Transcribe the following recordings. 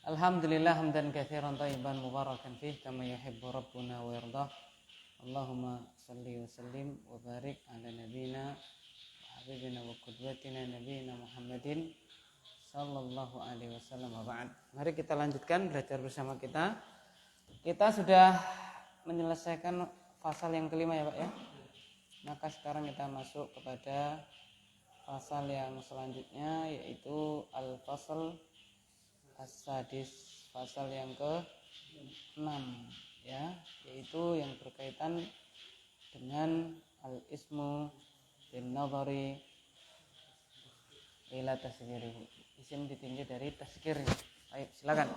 Alhamdulillah hamdan katsiran thayyiban mubarakan fih kama yuhibbu rabbuna wa yardah. Allahumma shalli wa sallim wa barik ala nabiyyina wa habibina wa qudwatina nabiyyina Muhammadin sallallahu alaihi wasallam wa ba'd. Mari kita lanjutkan belajar bersama kita. Kita sudah menyelesaikan pasal yang kelima ya Pak ya. Maka sekarang kita masuk kepada pasal yang selanjutnya, yaitu al-fasal as-sadis, pasal yang ke-6 ya, yaitu yang berkaitan dengan al-ismu bin nadhari ila tasghirihi. Isim ditinjau dari tasghirnya. Baik, silakan.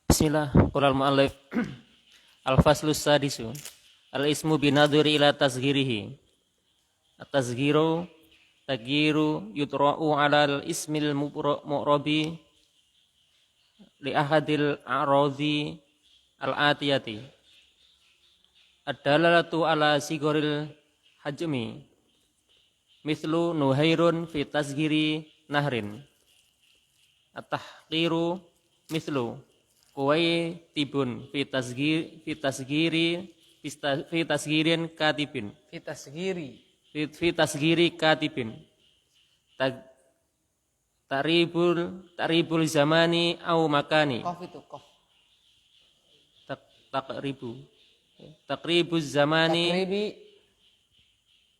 Bismillah, qala al-muallif al-faslu sadisu al-ismu bin nadhari ila tasghirihi. At-tasghiru tagyiru yutra'u 'alal ismil mu'rabi li ahadil a'radhi al-atiyati. Ad-dalalatu 'ala sigharil hajmi mithlu nuhairun fi tasghiri nahrin. At-tahqiru mithlu quwaitibun fi tasghirin katibin. Fi tasghiri katibin. Taribul zamani au makani. Qaf itu qaf. Takribuz zamani.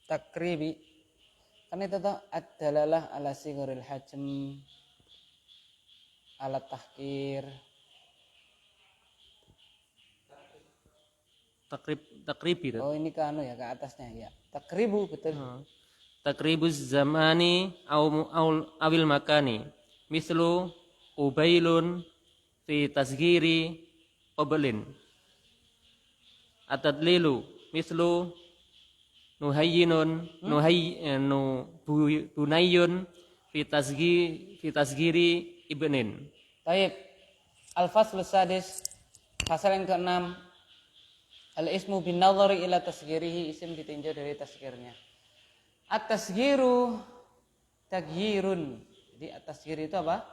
Takribi. Kan itu tuh ad-dalalah ala sigharil hajm, ala tahqir. Takribi. Oh ini ke anu ya, ke atasnya ya. Takribu betul. Takribuz zamani awil makani mislu ubailun fi tasghiri qablin. Atadlilu mislu nuhayyinun bunayyun fi tasghiri ibnin. Baik. Al-fasl sadis, pasal yang ke-6, al-ismu bin nadhari ila tasghirihi, isim ditinjau dari tasghirnya. At-tasghiru tagyirun. Jadi at-tasghir itu apa?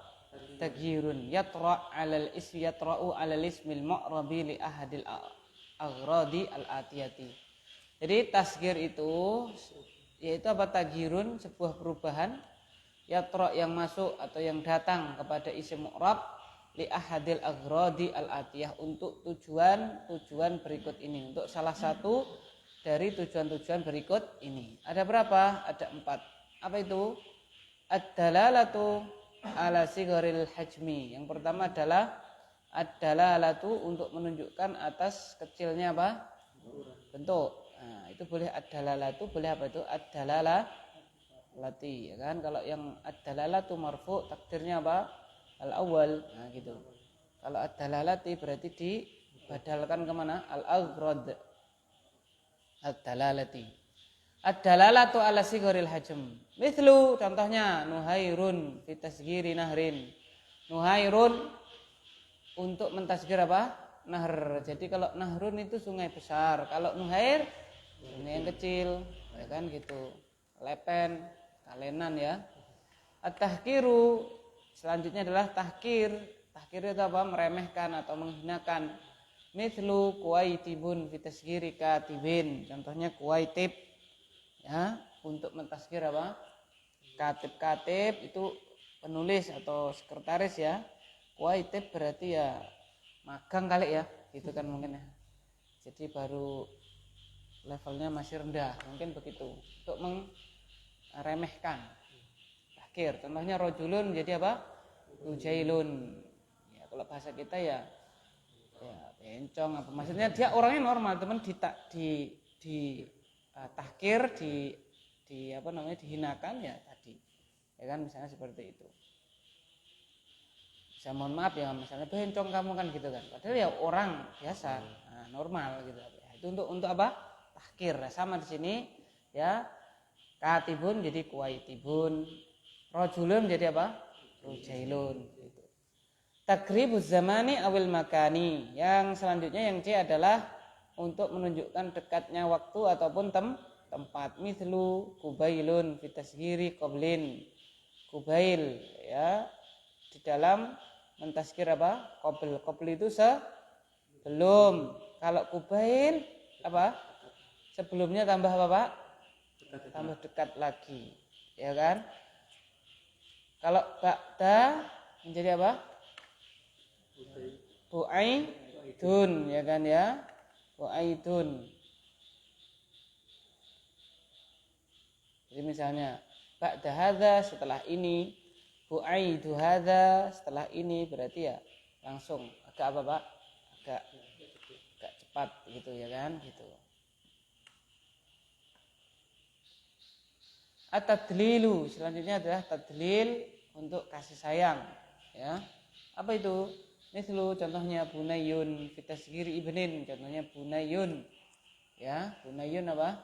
Tagyirun. Yatra'u 'alal ismil mu'rabi li ahadil aghradi al-atiyati. Jadi tasghir itu yaitu apa? Tagyirun, sebuah perubahan, yatra' yang masuk atau yang datang kepada isim mu'rab li ahadil aghradi al-atiyah, untuk tujuan berikut ini, untuk salah satu dari tujuan-tujuan berikut ini. Ada berapa? Ada 4. Apa itu? Ad-dalalatu ala sigharil hajmi. Yang pertama adalah ad-dalalatu, untuk menunjukkan atas kecilnya apa? Bentuk. Nah, itu boleh ad-dalalatu, boleh apa itu? Ad-dalalati, ya kan? Kalau yang ad-dalalatu marfu, takdirnya apa? Al-awwal. Nah, gitu. Kalau ad-dalalati berarti dibadalkan kemana? Al-aghrad. Ad-dalalati. Ad-dalalatu ala sigharil hajm. Mithlu, contohnya nuhairun fi tasghiri nahrin. Nuhairun untuk mentasghir apa? Nahr. Jadi kalau nahrun itu sungai besar, kalau nuhair sungai yang kecil, ya kan gitu. Lepen, kalenan ya. At-tahqiru, selanjutnya adalah tahqir. Tahqir itu apa? Meremehkan atau menghinakan. Mithlu kuwaitibun fi tasghiri katibin. Contohnya kuwaitib ya, untuk mentasghir apa? Katib itu penulis atau sekretaris ya. Kuwaitib berarti ya magang kali ya, gitu kan mungkin ya. Jadi baru levelnya masih rendah, mungkin begitu. Untuk meremehkan. Tahqir. Contohnya rojulun jadi apa? Rujailun. Ya, kalau bahasa kita ya bencong apa, maksudnya dia orangnya normal, teman di tahqir, di apa namanya, dihinakan ya tadi, ya kan, misalnya seperti itu. Saya mohon maaf ya, misalnya bencong kamu kan gitu kan, padahal ya orang biasa, nah, normal gitu. Itu untuk apa? Tahqir. Nah, sama di sini ya, katibun jadi kuwaitibun, rajulun jadi apa? Rujailun. Gitu. Takribuz zamani awil makani. Yang selanjutnya yang C adalah untuk menunjukkan dekatnya waktu ataupun tempat. Mithlu kubailun fi tasghiri qablin. Kubail ya di dalam mentazkir apa? Qabl itu sebelum. Kalau kubail apa? Sebelumnya tambah apa, Pak? Tambah dekat lagi. Ya kan? Kalau ba'da menjadi apa? Bu'aidun, ya kan ya? Bu'aidun. Jadi misalnya ba'da hadza setelah ini, bu'aidu hadza setelah ini, berarti ya langsung agak apa, Pak? Agak cepat gitu ya kan, gitu. At-tadlilu selanjutnya adalah tadlil untuk kasih sayang, ya. Apa itu? Mislu contohnya bunayun fitasgiri ibnin, contohnya bunayun. Ya, bunayun apa?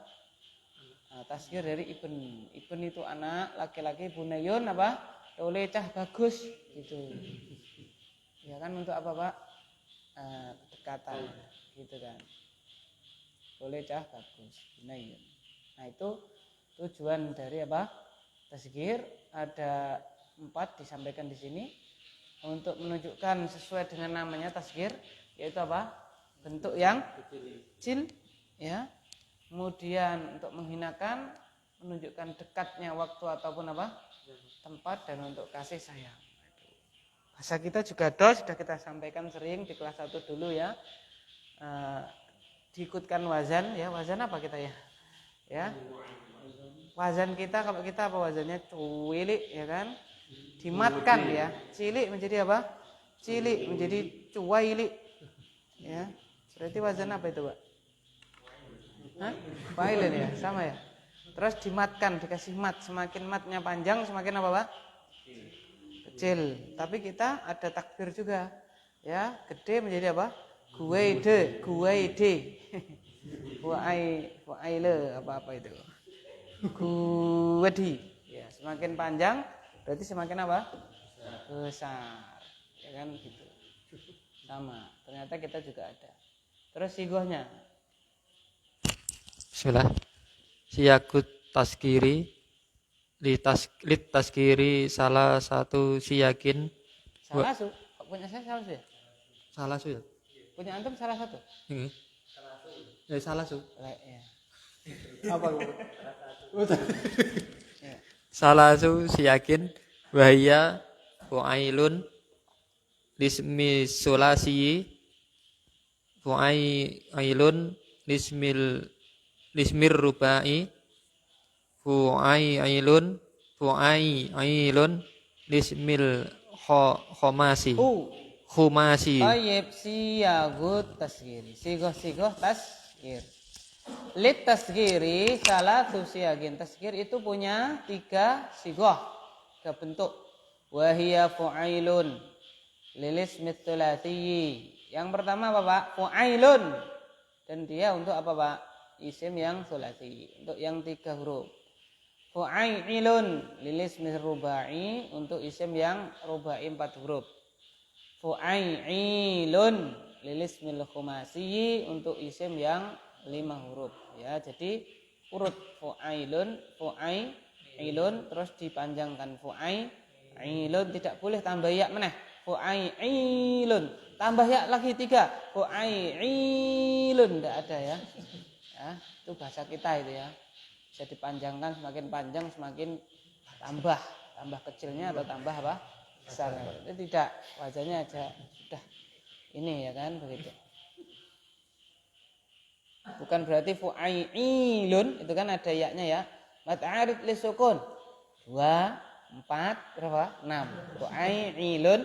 Nah, tasgir dari ibn. Ibn itu anak laki-laki, bunayun apa? Tole cah bagus gitu. Ya kan untuk apa, Pak? Kedekatan gitu kan. Tole cah bagus, bunayun. Nah, itu tujuan dari apa? Tasgir ada 4 disampaikan di sini untuk menunjukkan sesuai dengan namanya tasgir, yaitu apa? Bentuk yang kecil, ya. Kemudian untuk menghinakan, menunjukkan dekatnya waktu ataupun apa? Tempat, dan untuk kasih sayang. Bahasa kita juga sudah kita sampaikan sering di kelas 1 dulu ya. Diikutkan wazan ya. Wazan apa kita ya? Ya. Wazan kita, kalau kita apa wazannya? Cuilik ya kan? Dimatkan ya. Cilik menjadi apa? Cilik menjadi cuailik. Ya. Berarti wazan apa itu, Pak? Failin ya, sama ya. Terus dimatkan, dikasih mat. Semakin matnya panjang, semakin apa, Pak? Kecil. Tapi kita ada takbir juga. Ya, gede menjadi apa? Guaide. Guaile, apa itu? Guwedi. Ya, semakin panjang berarti semakin apa? Besar. Ya kan gitu. Sama. Ternyata kita juga ada. Terus sigohnya. Bismillah. Siyakut taskiri lit taskiri salah satu siyakin. Salah su. Punya saya salah su ya? Salah su ya? Punya antum salah satu? Ini. Salah su. Ya. Apa? Salah su siyakin wahya fu'ailun lismi sulasi fu'ailun lismir rubai fu'ailun lismil khomasi Tayyib siyagut tasgiri. Sigoh tasgir. Lit tasgiri salah siyagin. Tasgir itu punya 3 sigoh, 3 bentuk. Wahia fu'ailun lilis mitsulatiyi. Yang pertama apa, Pak? Fu'ailun. Dan dia untuk apa, Pak? Isim yang sulasi. Untuk yang 3 huruf. Fu'ailun lilis rubai. Untuk isim yang rubai 4 huruf. Fu'ailun lilis khumasi. Untuk isim yang 5 huruf. Ya, jadi urut fu'ailun, terus dipanjangkan fu'ailun, tidak boleh tambah ya meneh. Fu'ailun, tambah ya lagi 3. Fu'ailun, tidak ada ya. Ya, itu bahasa kita itu ya. Bisa dipanjangkan, semakin panjang semakin tambah kecilnya atau tambah apa? Besarnya. Itu tidak, wajahnya aja sudah ini ya kan begitu. Bukan berarti fu'ailun itu kan ada ya-nya ya. Mad arid li sukun. 2 4 berapa? 6. Fu'ailun.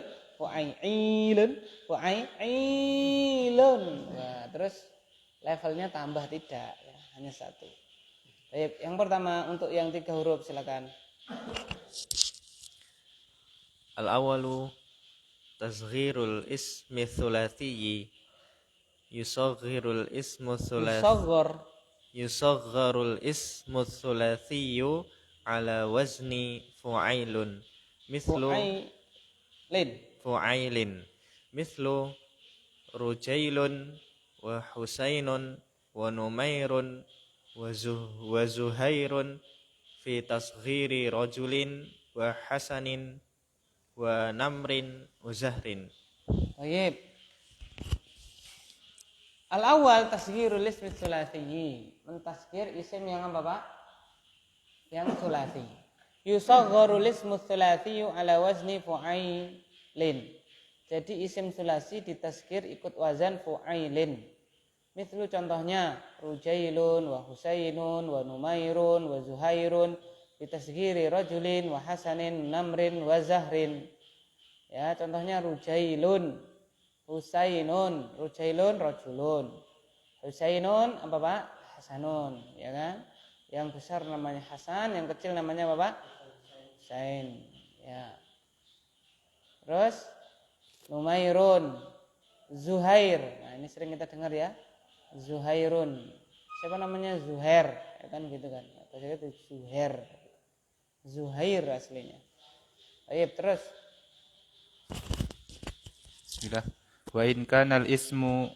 Nah, terus levelnya tambah tidak ya, hanya 1. Baik, yang pertama untuk yang 3 huruf silakan. Al-awalu tasghirul ismi thulathiyyi yusaghirul ismu yusagharul ismu thulathiyyu ala wazni fu'ailun mithlu fu'ailin mithlu rujailun wa husainun wa numairun wa zuhairun fi tasghiri rajulin wa hasanin wa namrin wa zahrin. Baik. Al-awwal tasghirul ismi tsulatsi. Mentasghir isim yang apa, Pak? Yang tsulatsi. Yusaghharul ismu tsulatsi ala wazni fu'ailin. Jadi isim tsulatsi ditasghir ikut wazan fu'ailin. Mislu contohnya Rujailun wa Husainun wa Numairun wa Zuhairun ditasghiri rajulin wa Hasanin namrin wa zahrin. Ya, contohnya Rujailun, Husainun, Rujailun rajulun. Husainun apa, Pak? Hasanun, ya kan? Yang besar namanya Hasan, yang kecil namanya apa, Pak? Husain, ya. Terus Numairun, Zuhair. Nah, ini sering kita dengar ya. Zuhairun. Siapa namanya? Zuhair, ya kan gitu kan. Atau itu Zuhair. Zuhair aslinya. Ayo terus. Bismillah. Wa in kana al-ismu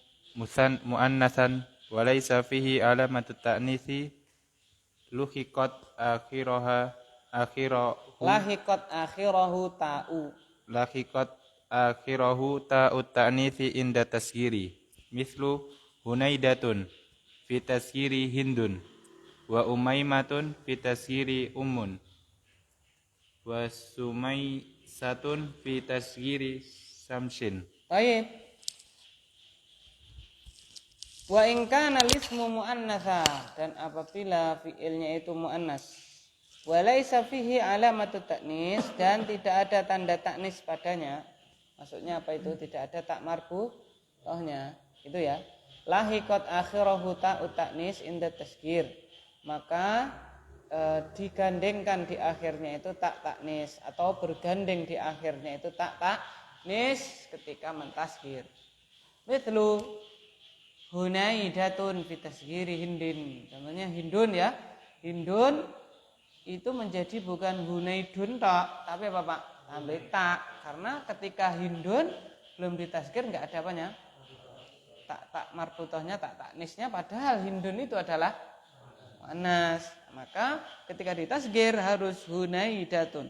muannasan wa laysa fihi alamatu ta'nisi luhiqat Lahiqat akhirahu ta'u ta'nisi inda tasghiri. Mislu Hunaidatun fi tasghiri Hindun wa Umaimatun fi tasghiri Ummun wa Sumaisatun fi tasghiri Samsin. Baik. Wa in kana al-ismu muannatsa, dan apabila fiilnya itu muannas, wa laisa fihi alamatu ta'nis, dan tidak ada tanda taknis padanya. Maksudnya apa itu? Tidak ada tak marbutohnya. Itu ya. Lahiqat akhirahu ta'u ta'nis inda tasghir. Maka digandengkan di akhirnya itu tak taknis, atau bergandeng di akhirnya itu tak taknis ketika mentasghir. Mithlu Hunaidatun fi tasghiri Hindin. Contohnya Hindun ya. Hindun itu menjadi bukan Hunaidun tok, tapi apa, Pak? Tambah tak. Karena ketika Hindun belum ditasghir enggak ada apanya? Tak marbutohnya, tak taknisnya, padahal Hindun itu adalah muannas. Maka ketika ditasghir harus Hunaidatun.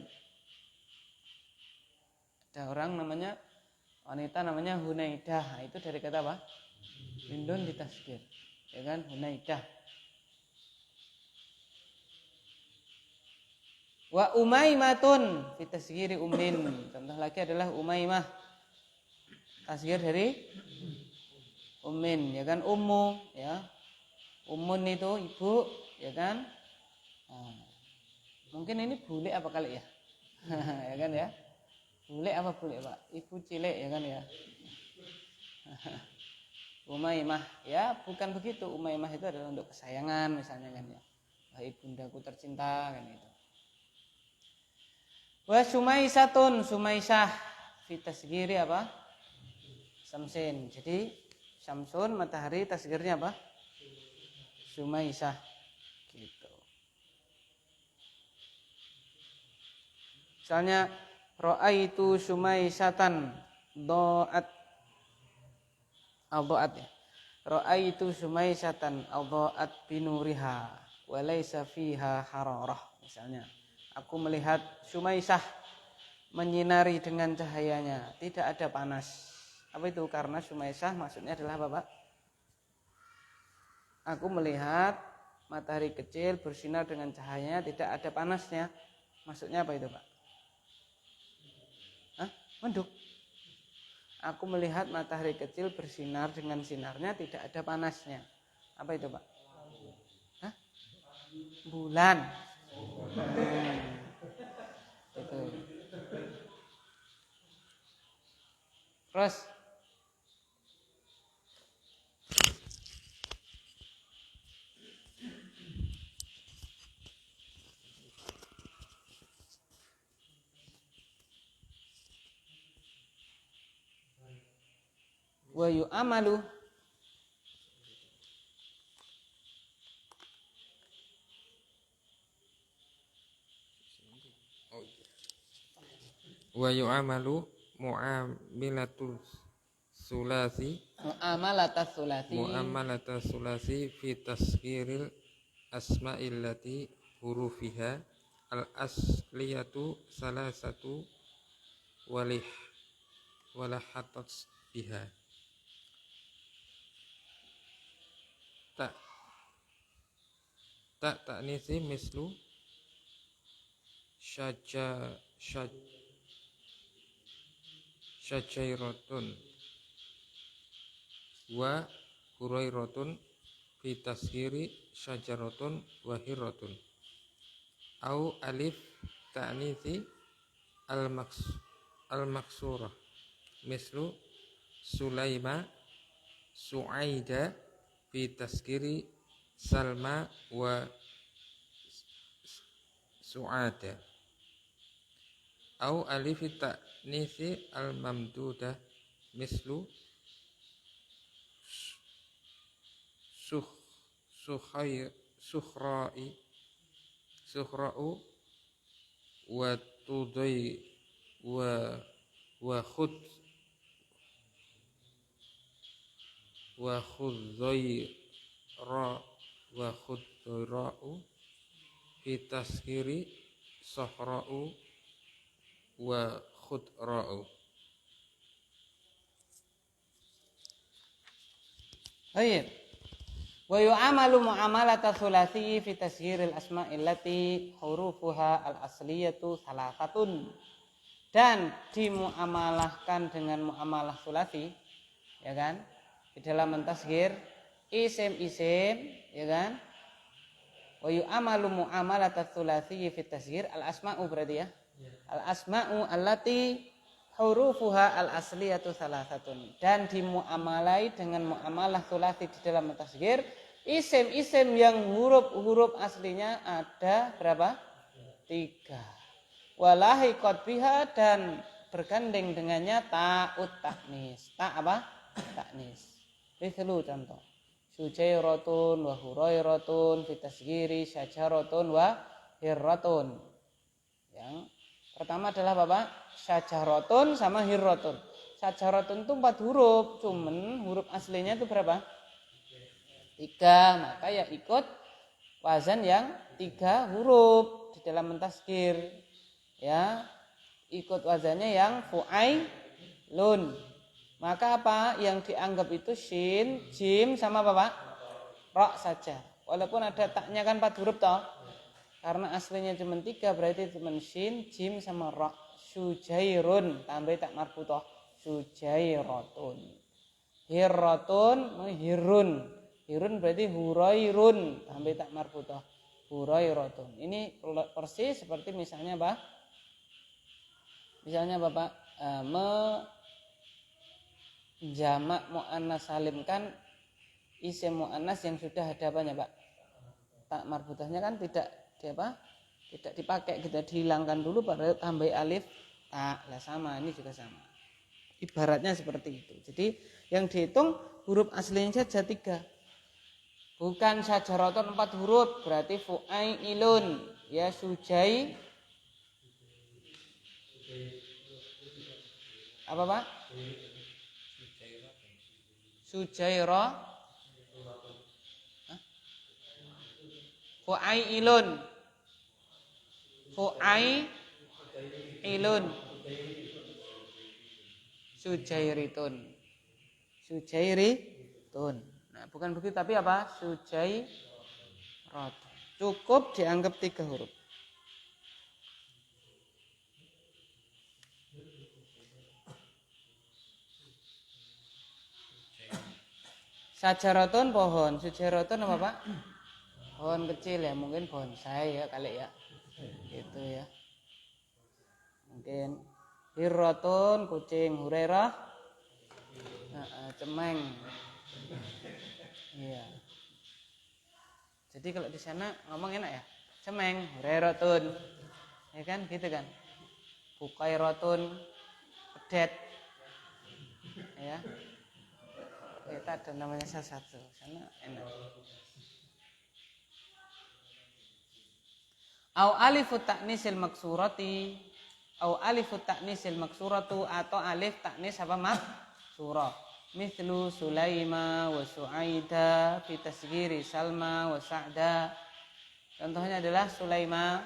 Ada orang namanya, wanita namanya Hunaidah. Nah, itu dari kata apa? Hindun ditasghir, ya kan? Hunaidah. Wa Umaimatun fi tasghiri Ummin. Contoh lagi adalah Umaimah. Tasghir dari Ummin, ya kan? Ummu, ya. Ummun itu ibu, ya kan? Nah, mungkin ini bule apa kali ya? Ya kan ya? Bule apa bule, Pak? Ibu cilik, ya kan ya? Umaimah, ya bukan begitu. Umaimah itu adalah untuk kesayangan misalnya kan ya. Wah, ibundaku tercinta kan gitu. Wa Sumaisatun, Sumaisah fi tasghiri apa? Samsin. Jadi Samsun matahari tasghirnya apa? Sumaisah. Gitu. Misalnya ra'aitu Sumaisatan do'at Al-Do'at ya. Ra'aitu Sumaisatan al-Do'at binuriha wa laysa fiha hararah. Misalnya, aku melihat Sumaisah menyinari dengan cahayanya, tidak ada panas. Apa itu? Karena Sumaisah maksudnya adalah apa, Pak? Aku melihat matahari kecil bersinar dengan cahayanya, tidak ada panasnya. Maksudnya apa itu, Pak? Hah? Menduk. Aku melihat matahari kecil bersinar dengan sinarnya, tidak ada panasnya. Apa itu, Pak? Hah? Bulan. Itu. Terus wa yu'amalu Wa yu'amalu mu'amilatul sulasi mu'amalatas sulasi mu'amalatul sulasi fi tasghiril asma'illati hurufiha al asliyatu salasatu walahatat biha. Tak ta'nisi mislu syajairatun wa hurairatun fi tasghiri syajaratun wa hirratun. Au alif ta'nisi al-maksurah mislu Sulaima Su'aida fi tasghiri Salma wa Su'ada. Au alif ta'nisi al-mamdudah mislu Sukhra'u wa tudai wa khudzaira'u fi tasghiri Sahra'u wa khudra'u. Baik. Wa yu'amalu mu'amalata tsulasi fi tasghiril asma'il lati hurufuha al-asliyatu salasatun. Dan dimuamalahkan dengan muamalah sulasi, ya kan? Di dalam mentasghir isim-isim, ya kan? Wa yu'amalu mu'amalata tsulasi fi tasghir al-asma'u berarti ya. Al-asma'u allati hurufuha al-asliyatu salasatun. Dan dimuamalai dengan muamalah sulasi di dalam mentasghir isim-isim yang huruf-huruf aslinya ada berapa? 3. Walahiqat biha dan bergandeng dengannya ta'ut ta'nis. Ta' apa? Ta'nis. Mithlu contoh. Sujairatun wa hurairatun fi tasghiri syajaratun wa hirratun. Yang pertama adalah Bapak syajaratun sama hirratun. Syajaratun itu 4 huruf, cuman huruf aslinya itu berapa? 3. Maka ya ikut wazan yang 3 huruf di dalam mentasghir. Ya, ikut wazannya yang fu'ailun. Maka apa yang dianggap itu shin, jim sama apa Pak? Ra saja. Walaupun ada taknya kan 4 huruf toh. Karena aslinya cuma 3 berarti cuma shin, jim sama ra. Sujairun tambah tak marfuthah. Sujairatun. Hirratun, hirun. Hirun berarti hurairun tambah tak marfuthah. Hurairatun. Ini persis seperti misalnya apa? Misalnya Bapak jamak muannas salim kan isim muannas yang sudah ada apanya Pak? Tak marbuthahnya kan tidak tidak dipakai, kita dihilangkan dulu pada tambah alif tak. Lah sama, ini juga sama. Ibaratnya seperti itu. Jadi yang dihitung huruf aslinya saja 3. Bukan syajaratun 4 huruf, berarti fu'ailun ya sujai apa Pak? Sujaira fu'ailun sujairitun. Nah, bukan begitu tapi apa? Sujairat. Cukup dianggap 3 huruf. Syajaratun pohon, sujairatun apa Pak? Pohon kecil ya, mungkin bonsai ya kali ya. Gitu ya. Mungkin hirratun kucing, hurairah cemeng. Iya. Jadi kalau di sana ngomong enak ya. Cemeng, hurairatun. Ya kan gitu kan. Bukairatun pedet. Ya. Kita ada namanya salah satu, sana enak. Au alifu ta'nisil maksurati, au alifu ta'nisil maksuratu atau alif ta'nis apa maksurah. Mithlu Sulaima wa Su'aida fi tasghiri Salma wa Sa'da. Contohnya adalah Sulaima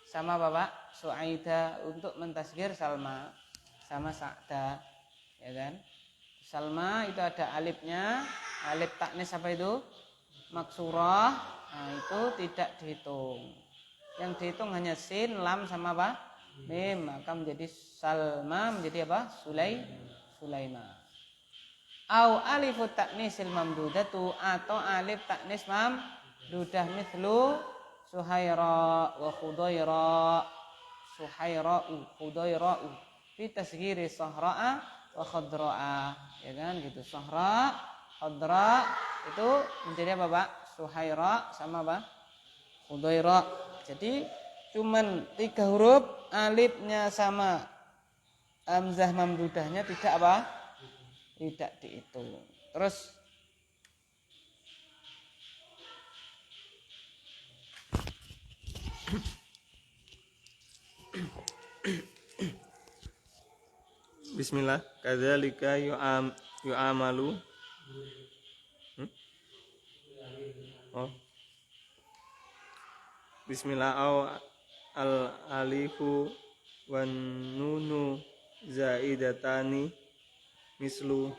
sama Bapak Su'aida untuk mentasghir Salma. sama Sa'da, ya kan? Salma itu ada alifnya, alif taknis apa itu? Maksurah. Nah, itu tidak dihitung. Yang dihitung hanya sin, lam sama apa? Mim. Maka menjadi Salma, menjadi apa? Sulaima. Au alifu taknisil mamdudatu, atau alif taknis mamdudah mithlu Suhaira wa Khudaira. Suhaira'u, Khudaira'u. Fi tasghiri Sahra'a wa Khadra'a, ya kan gitu. Sahra, Khadra itu menjadi apa, Pak? Suhaira sama apa? Khudaira. Jadi cuman 3 huruf, alifnya sama hamzah mamdudahnya tidak apa? Tidak dihitung. Terus Bismillah, kadzalika yu'amalu. Oh. Bismillah, al alifu wan nunu zaidatani mislu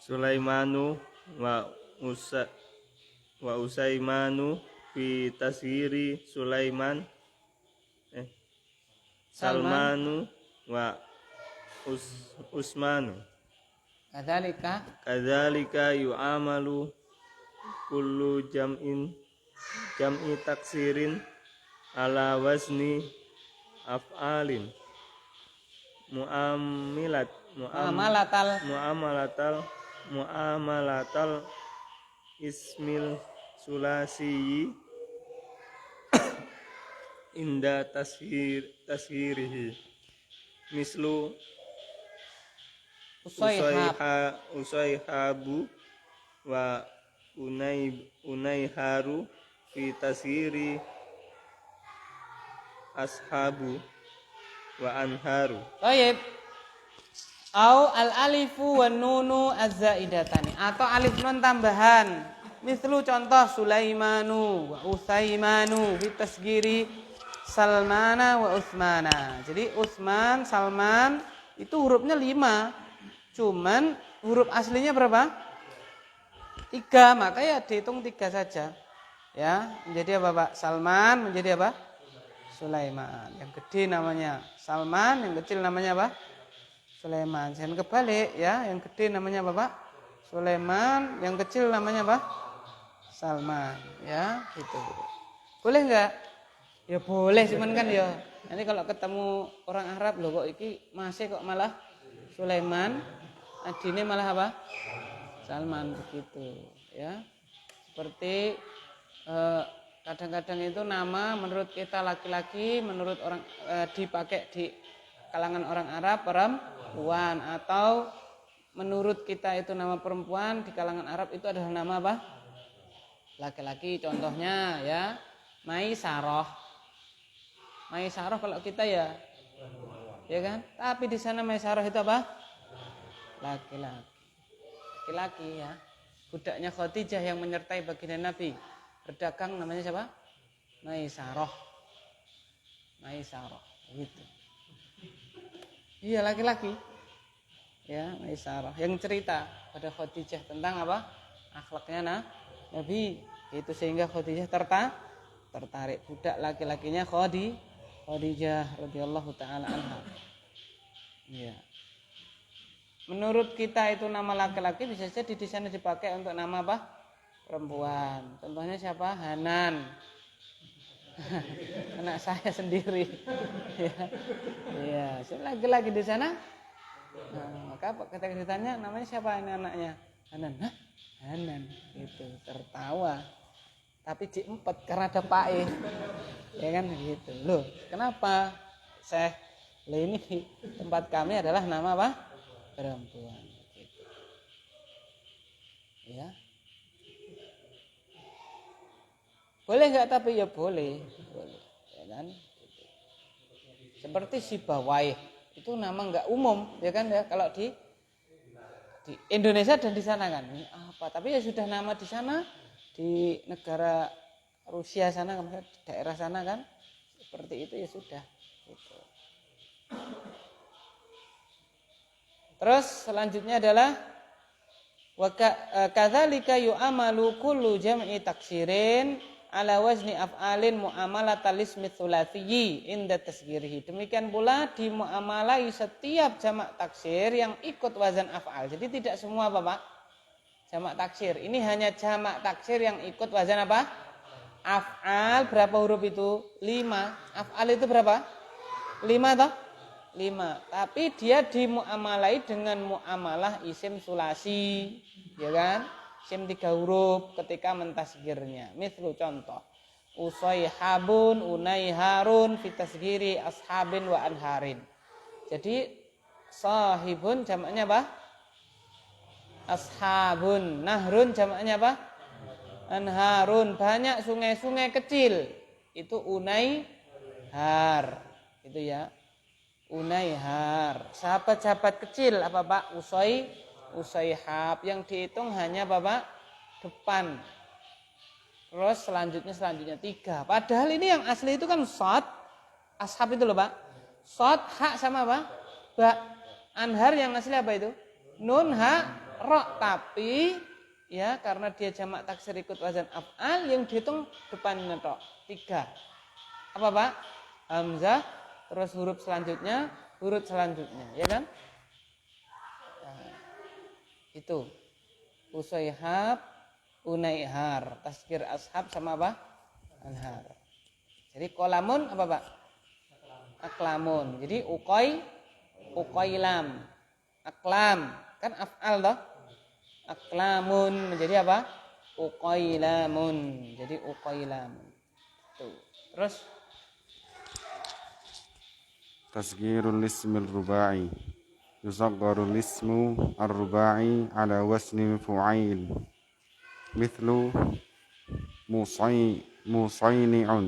Sulaimanu wa Usaimanu fi tasghiri Sulaiman Salmanu wa Usmanu. Kadzalika yu'amalu kullu jam'i taksirin ala wazni af'alin muamalatal ismil sulasiyi inda tashirihi mislu usayhabu wa unayharu fi tashiri ashabu wa anharu. Baik. Au al alifu wan nunu az-zaidatani, atau alif nun tambahan. Mislu contoh Sulaimanu wa Usaimanu fi tasghiri Salmana wa Utsmana. Jadi Utsman, Salman itu hurufnya 5. Cuman huruf aslinya berapa? 3, maka ya dihitung 3 saja. Ya, menjadi apa, Pak? Salman menjadi apa? Sulaiman. Yang gede namanya Salman, yang kecil namanya apa? Sulaiman. Jangan kebalik ya, yang gede namanya apa, Pak? Sulaiman, yang kecil namanya apa? Salman, ya, gitu. Boleh enggak? Ya boleh, cuman kan ya nanti kalau ketemu orang Arab loh, kok iki masih kok malah Sulaiman, adine malah apa? Salman, begitu ya. Seperti kadang-kadang itu nama menurut kita laki-laki, menurut orang dipakai di kalangan orang Arab perempuan, atau menurut kita itu nama perempuan di kalangan Arab itu adalah nama apa? Laki-laki. Contohnya ya Maisarah. Maisarah kalau kita ya kan? Tapi di sana Maisarah itu apa? Laki-laki. Laki-laki ya. Budaknya Khadijah yang menyertai baginda Nabi berdagang namanya siapa? Maisarah. Maisarah gitu. Iya, laki-laki. Ya, Maisarah yang cerita pada Khadijah tentang apa? Akhlaknya Nabi. Itu sehingga Khadijah tertarik. Budak laki-lakinya Khadijah radhiyallahu taala anha. Iya. Menurut kita itu nama laki-laki, bisa jadi di sana dipakai untuk nama apa? Perempuan. Contohnya siapa? Hanan. Anak saya sendiri. Iya, laki-laki di sana. Nah, maka ketika ditanya namanya siapa ini anaknya? Hanan. Hah? Hanan. Itu tertawa. Tapi diempet karena ada pae. Ya kan gitu. Loh, kenapa? Ini tempat kami adalah nama apa? Perempuan. Gitu. Ya. Boleh enggak? Tapi ya boleh. Ya kan? Gitu. Seperti Sibawayh. Itu nama enggak umum, ya kan ya, kalau di Indonesia dan di sana kan. Ini apa? Tapi ya sudah nama di sana, di negara Rusia sana, daerah sana kan. Seperti itu ya sudah. Gitu. Terus selanjutnya adalah wa kadzalika yu'amalu kullu jam'i taksirin ala wazni af'alin mu'amalatal ismi tsulatsiyyi inda tasghirihi. Demikian pula dimuamalai setiap jamak taksir yang ikut wazan af'al. Jadi tidak semua Bapak jamak taksir. Ini hanya jamak taksir yang ikut wazan apa? Af'al. Berapa huruf itu? 5. Af'al itu berapa? 5 toh? 5. Tapi dia dimuamalai dengan muamalah isim sulasi, ya kan? Isim 3 huruf ketika mentasgirnya. Mislu contoh. Usayhabun, unayharun, fitasgiri ashabin wa anharin. Jadi sahibun jamaknya apa? Ashabun. Nahrun jamaknya apa? Anharun. Banyak sungai-sungai kecil. Itu unayhar. Itu ya. Unayhar. Sahabat-sahabat kecil apa Pak? Usayhab. Yang dihitung hanya Bapak depan. Terus selanjutnya 3. Padahal ini yang asli itu kan shad. Ashab itu loh Pak. Shad, ha sama apa? Ba. Anhar yang asli apa itu? Nun, ha, ro. Tapi ya karena dia jamak taksir ikut wazan af'al yang dihitung depannya tok. 3. Apa Pak? Hamzah. Terus huruf selanjutnya, ya kan? Nah, itu. Usayhab, unayhar. Tasgir ashab sama apa? Anhar. Jadi kolamun apa Pak? Aklamun. Jadi uqailam. Aklam. Kan af'al toh? Aklamun menjadi apa? Uqailamun. Jadi uqailamun. Tuh. Terus tasghirul ismil rubai yusagharul ismu ar-rubai ala wasni fu'ail mithlu musayni'un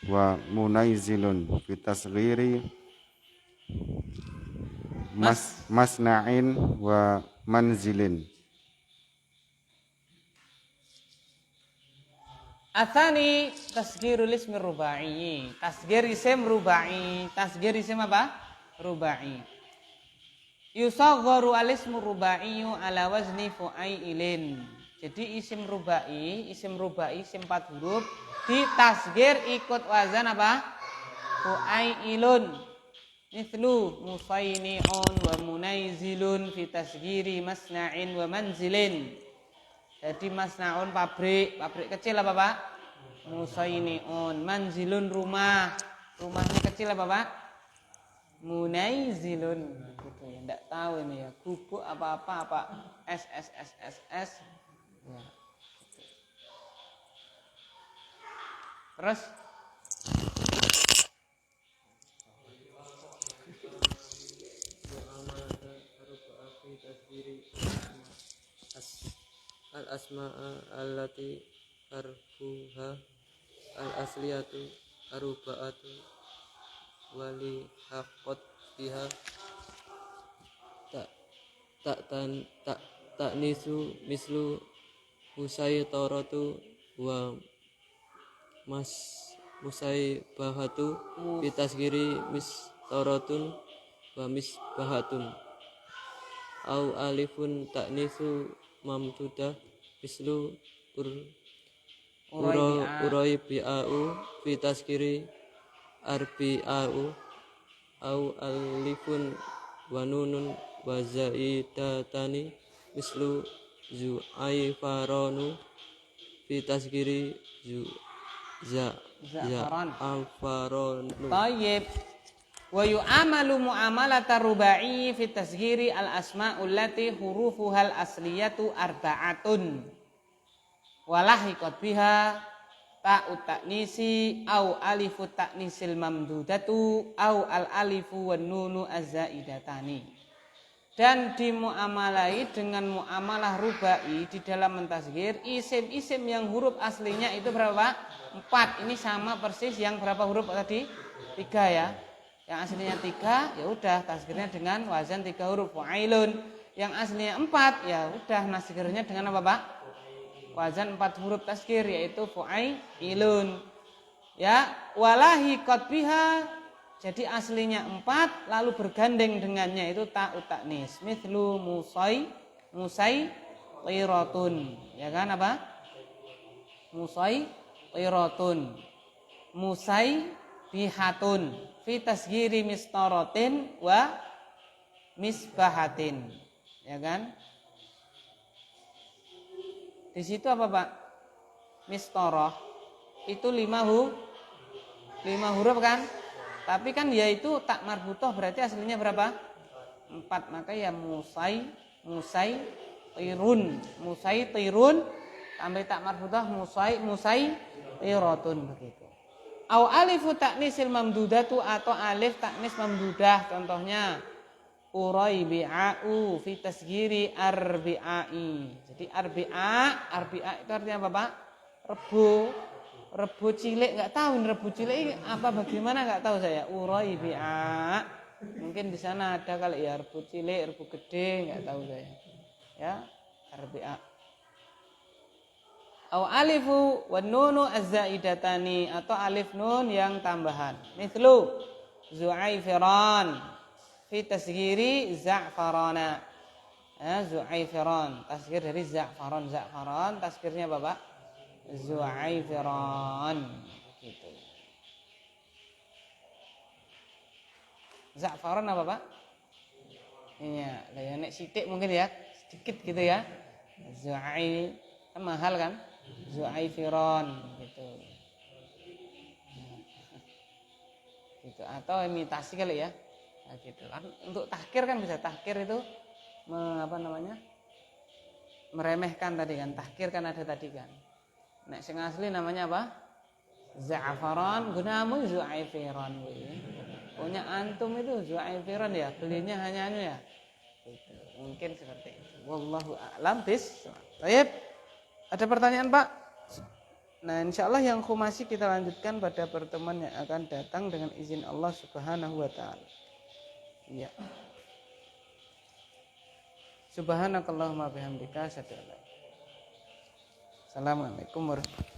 wa munaizilun fi tasghiri masna'in wa manzilin. Atsani tasghirul ismi rubai. Tasghir isim rubai. Tasghir isim apa? Rubai. Yusagharu al-ismu rubaiyu ala wazni fu'ailin. Jadi isim rubai, isim 4 huruf ditasghir ikut wazan apa? Fu'ailun. Mithlu musayni'un wa munaizilun fi tasghiri masna'in wa manzilin. Jadi masna'un pabrik kecil apa Pak? Musayni'un. Manzilun rumahnya kecil apa Pak? Munaizilun. Gitu ya, enggak tahu ini ya. Gubuk apa SSSSS. Ya. Terus al-asma'a allati harfuha al-asliyatu arba'atu wali haqqat biha ta'nisu mislu musaytaratu wa musaybahatu bitasgiri mistaratun wa misbahatun au alifun ta'nisu mamdudah mislu uraibi'au fi taskiri arbi'au au alifun wa nunun wa zaidatani mislu zu'aifaranu fi taskiri za'afaranu. Tayyib. Wa yu'amalu mu'amalata rubai fi tasghiri al-asma'ul lati hurufuhal asliyatu arba'atun walahiqat biha ta'ut ta'nisi au alifu ta'nisil mamdudatu au al-alifu wan nunu az-zaidatani. Dan dimuamalai dengan muamalah rubai di dalam mentasghir isim-isim yang huruf aslinya itu berapa? 4. Ini sama persis yang berapa huruf tadi? 3 ya. Yang aslinya 3 ya udah tasghirnya dengan wazan 3 huruf fu'ailun. Yang aslinya 4 ya udah tasghirnya dengan apa Pak? Wazan 4 huruf tasghir yaitu fu'ailun. Ya, walahi qad biha Jadi aslinya 4 lalu bergandeng dengannya itu ta'ut ta'nis. Mithlu musai tiratun. Ya kan apa? Musai tiratun. Musai bihatun. Fi tasghiri mistaratin wa misbahatin. Ya kan? Di situ apa, Pak? Mistarah itu 5 huruf kan? Tapi kan ya itu tak marbutoh berarti aslinya berapa? 4. Maka ya musai tirun tambah tak marbutoh musai tiratun begitu. Au alifu taknisil mamdudatu atau alif taknis mamdudah, contohnya uraibi'u fi tasghiri arbi'ai. Jadi arbi'a itu artinya apa, Pak? Rebo cilik, nggak tahu ini rebo cilik apa bagaimana, nggak tahu saya. Uraibi'a mungkin di sana ada kali ya, rebo cilik, rebo gede, nggak tahu saya. Ya, arbi'a. Au alifu wan nunu az-zaidatani atau alif nun yang tambahan. Mithlu zu'aifiran fi tasghiri za'farana. Zu'aifiran, tasghir dari za'faran. Za'faran tasghirnya apa, Pak? Zu'aifiran gitu. Za'faran apa, Pak? Iya, ya nek sithik mungkin ya, sedikit gitu ya. Zu'ai kan mahal kan? Zu'aifiran gitu. Gitu atau imitasi kali ya. Nah, gitu. Untuk tahkir kan bisa, tahkir itu meremehkan tadi kan. Tahkir kan ada tadi kan. Nek sing asli namanya apa? Za'faran, gunamu zu'aifiran. Punya antum itu zu'aifiran ya, belinya hanya ya. Gitu. Mungkin seperti itu. Wallahu a'lam bishawab. Baik. Ada pertanyaan, Pak? Nah, insyaallah yang khumasi kita lanjutkan pada pertemuan yang akan datang dengan izin Allah Subhanahu wa taala. Iya. Subhanakallahumma bihamdika asyhadu an la ilaha illa anta astaghfiruka wa atubu ilaik. Assalamualaikum warahmatullahi wabarakatuh.